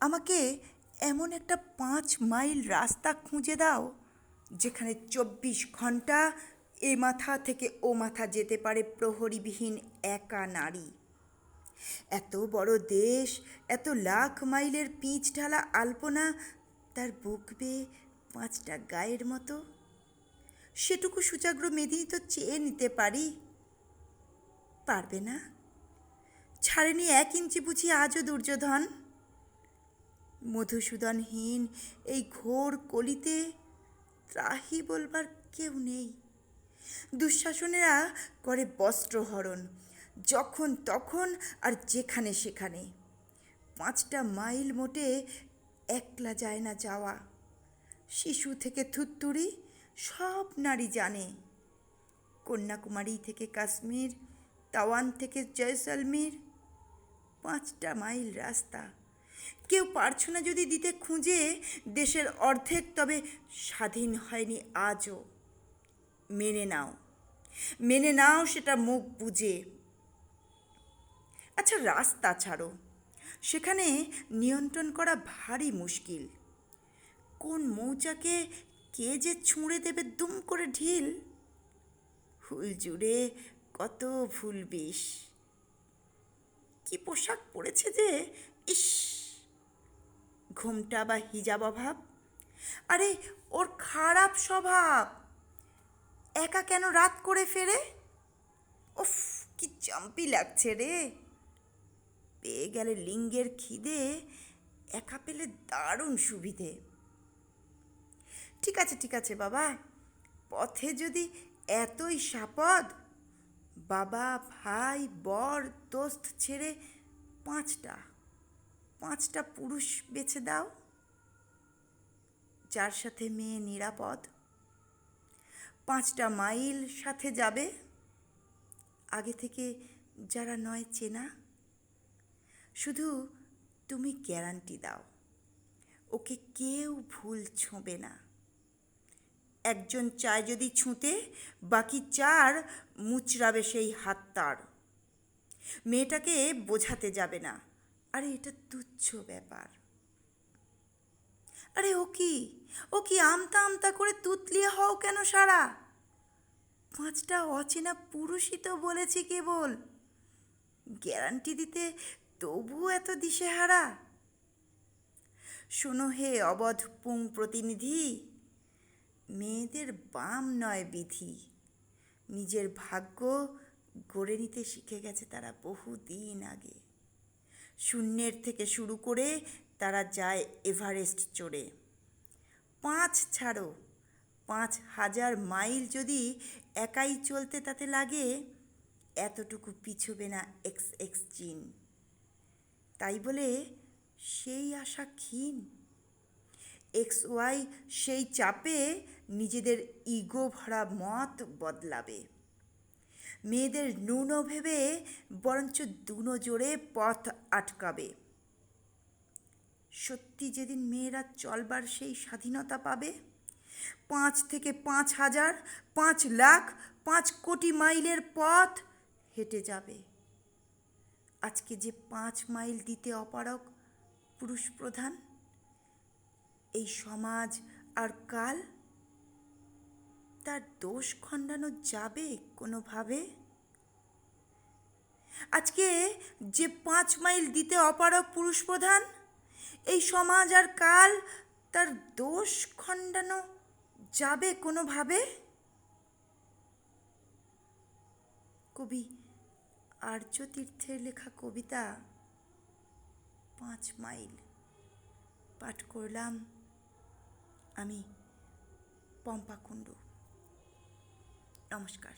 আমাকে এমন একটা 5 মাইল রাস্তা খুঁজে দাও যেখানে 24 ঘন্টা এ মাথা থেকে ও মাথা যেতে পারে প্রহরীবিহীন একা নারী। এত বড় দেশ, এত লাখ মাইলের পিচ ঢালা আলপনা তার বুক বেয়ে 5টা গায়ের মতো। সেটুকু সুচাগ্র মেদিনী তো চেয়ে নিতে পারি। পারবে না? ছাড়েনি 1 ইঞ্চি বুঝি আজও দুর্যোধন। মধুসূদনহীন এই ঘোর কলিতে ত্রাহি বলবার কেউ নেই। দুঃশাসনেরা করে বস্ত্রহরণ, যখন তখন আর যেখানে সেখানে। 5টা মাইল মোটে একলা যায় না যাওয়া। শিশু থেকে থুত্তুরি সব নারী জানে। কন্যাকুমারী থেকে কাশ্মীর, তাওয়ান থেকে জয়সলমীর, 5টা মাইল রাস্তা। কেউ পারছো না যদি দিতে খুঁজে দেশের অর্ধেক, তবে স্বাধীন হয়নি আজও। মেনে নাও, মেনে নাও সেটা মুখ বুঝে। আচ্ছা, রাস্তা ছাড়ো, সেখানে নিয়ন্ত্রণ করা ভারী মুশকিল। কোন মৌচাকে কে যে ছুঁড়ে দেবে দুম করে ঢিল। হুল জুড়ে কত ভুল বিষ। কি পোশাক পরেছে যে, ইস! ঘোমটা বা হিজাব অভাব। আরে ওর খারাপ স্বভাব। একা কেন রাত করে ফেরে? উফ, কি চাম্পি লাগছে রে। পেয়ে গেলে লিঙ্গের খিদে, একা পেলে দারুণ সুবিধে। ঠিক আছে বাবা, পথে যদি এতই সাপদ, বাবা, ভাই, বর, দোস্ত ছেড়ে 5টা পুরুষ বেছে দাও, যার সাথে মেয়ে নিরাপদ। 5টা মাইল সাথে যাবে, আগে থেকে যারা নয় চেনা। শুধু তুমি গ্যারান্টি দাও, ওকে কেউ ভুল ছোঁবে না। একজন চায় যদি ছুঁতে, বাকি 4 মুচড়াবে সেই হাত তার। মেয়েটাকে বোঝাতে যাবে না, আরে এটা তুচ্ছ ব্যাপার। আরে ও কি আমতা আমতা করে তুতলিয়ে হও কেন সারা? 5টা অচেনা পুরুষই তো বলেছি কেবল। গ্যারান্টি দিতে তবু এত দিশেহারা। শোনো হে অবধ পুং প্রতিনিধি, মেয়েদের বাম নয় বিধি। নিজের ভাগ্য গড়ে নিতে শিখে গেছে তারা বহুদিন আগে। শূন্যের থেকে শুরু করে তারা যায় এভারেস্ট চড়ে। 5 ছাড়ো, 5000 মাইল যদি একাই চলতে তাতে লাগে, এতটুকু পিছবে না XX জিন। তাই বলে সেই আশা ক্ষীণ। XY সেই চাপে নিজেদের ইগো ভরা মত বদলাবে। মেয়েদের ন্যূন ভেবে বরঞ্চ দুনো জোরে পথ আটকাবে। সত্যি যেদিন মেয়েরা চলবার সেই স্বাধীনতা পাবে, 5 থেকে 5000, 5 লাখ, 5 কোটি মাইলের পথ হেঁটে যাবে। আজকে যে 5 মাইল দিতে অপারগ পুরুষ প্রধান, এই সমাজ আর কাল, তার দোষ খণ্ডানো যাবে কোনোভাবে? আজকে যে 5 মাইল দিতে অপারগ পুরুষ প্রধান, এই সমাজ আর কাল, তার দোষ খণ্ডানো যাবে কোনোভাবে? কবি আর্যতীর্থের লেখা কবিতা 5 মাইল পাঠ করলাম আমি, পম্পা কুণ্ডু। নমস্কার।